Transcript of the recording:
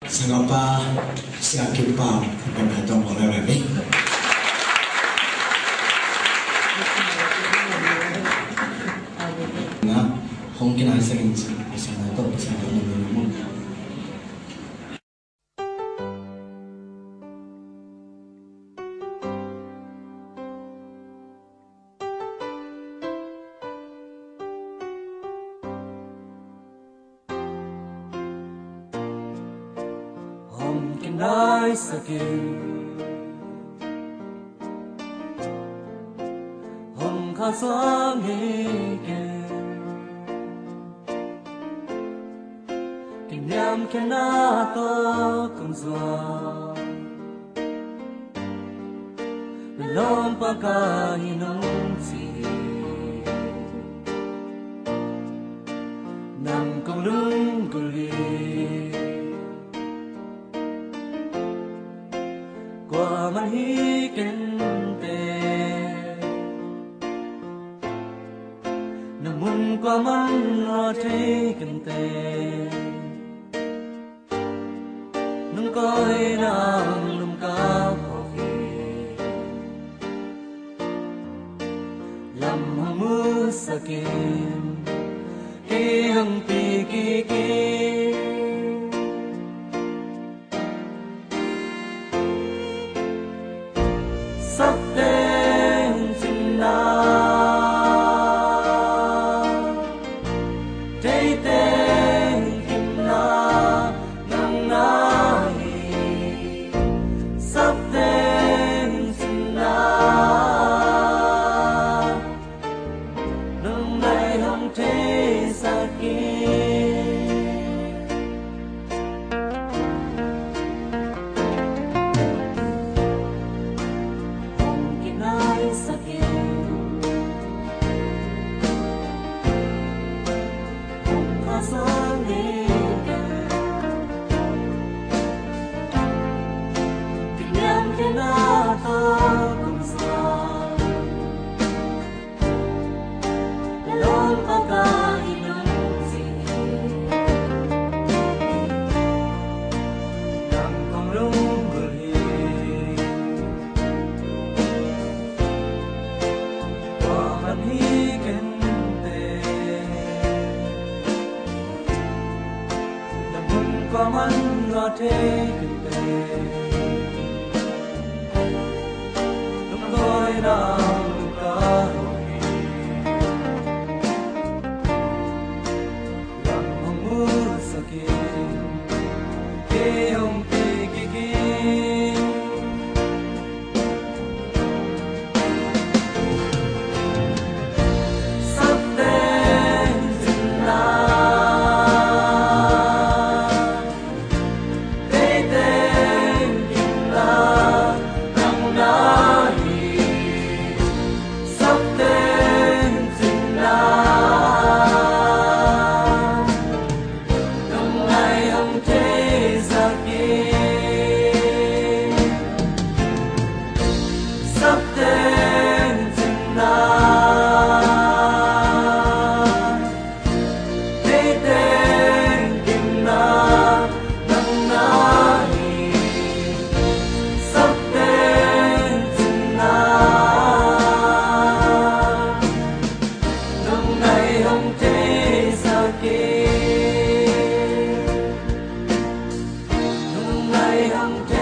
Singapore เสียกินเปล่าเป็นแบบตรงของอะไรแบบนี้นะคงกินอะไรสักอย่างไม่ใช่นะต้องไปสั่งของมันมั้งNice again Hồng khá sáng again Kinh nham kê na to công doa Lom pa ka hinong chi Nam công lung cô li Qua man hi ken te Namun qua man ra te ken te Nung coi nang lum ka ho hi Lam hang mu sa ken He hang pi ki ki sắp đến chừng nào thấy tên kim na ngang nai sắp đến chừng nào nâng này không thể xa kia Qua man ra thế kinh tế lúc tôi đang ca hồi làm hồng mưa sa kia kê hồng tê kê kê sắp đến chừng nào sắp đến chừng nào thấy tên kim na nắng nai sắp đến chừng nào lúc này không thể xa kia lúc này không thể